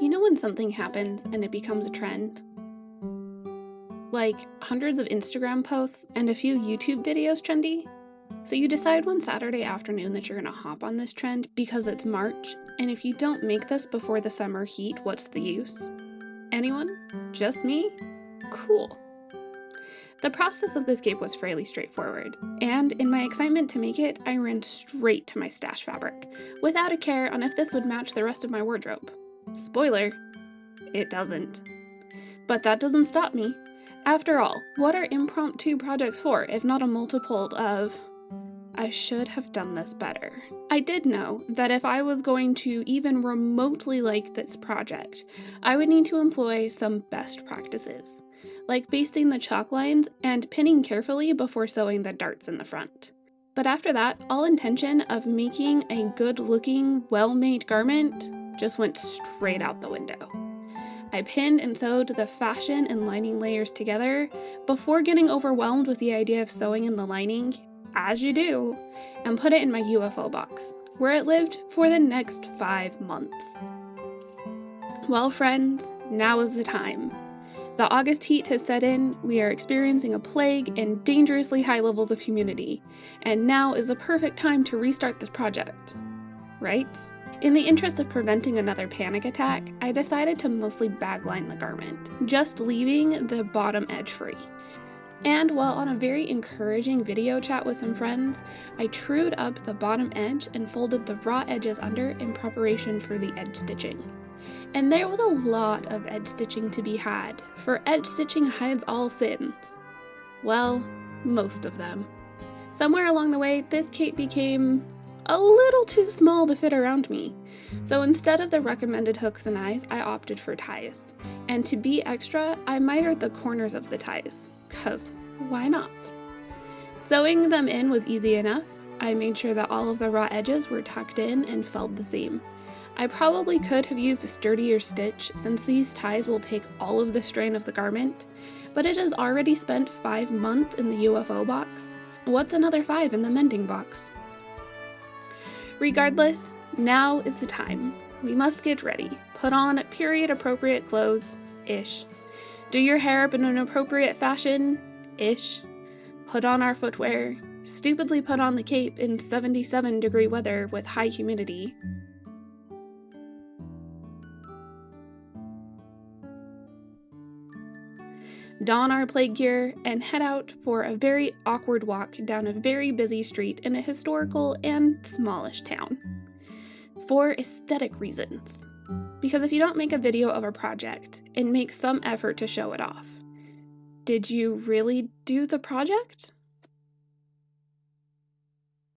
You know when something happens and it becomes a trend? Like hundreds of Instagram posts and a few YouTube videos trendy? So you decide one Saturday afternoon that you're gonna hop on this trend because it's March, and if you don't make this before the summer heat, what's the use? Anyone? Just me? Cool. The process of this cape was fairly straightforward, and in my excitement to make it, I ran straight to my stash fabric, without a care on if this would match the rest of my wardrobe. Spoiler, it doesn't. But that doesn't stop me. After all, what are impromptu projects for if not a multiple of, I should have done this better? I did know that if I was going to even remotely like this project, I would need to employ some best practices, like basting the chalk lines and pinning carefully before sewing the darts in the front. But after that, all intention of making a good-looking, well-made garment just went straight out the window. I pinned and sewed the fashion and lining layers together before getting overwhelmed with the idea of sewing in the lining, as you do, and put it in my UFO box, where it lived for the next 5 months. Well, friends, now is the time. The August heat has set in, we are experiencing a plague and dangerously high levels of humidity, and now is the perfect time to restart this project. Right? In the interest of preventing another panic attack, I decided to mostly bagline the garment, just leaving the bottom edge free. And while on a very encouraging video chat with some friends, I trued up the bottom edge and folded the raw edges under in preparation for the edge stitching. And there was a lot of edge stitching to be had, for edge stitching hides all sins. Well, most of them. Somewhere along the way, this cape became a little too small to fit around me. So instead of the recommended hooks and eyes, I opted for ties. And to be extra, I mitered the corners of the ties, 'cause why not? Sewing them in was easy enough. I made sure that all of the raw edges were tucked in and felt the same. I probably could have used a sturdier stitch since these ties will take all of the strain of the garment, but it has already spent 5 months in the UFO box. What's another 5 in the mending box? Regardless, now is the time. We must get ready. Put on period-appropriate clothes-ish. Do your hair up in an appropriate fashion-ish. Put on our footwear. Stupidly put on the cape in 77-degree weather with high humidity. Don our plague gear, and head out for a very awkward walk down a very busy street in a historical and smallish town. For aesthetic reasons. Because if you don't make a video of a project and make some effort to show it off, did you really do the project?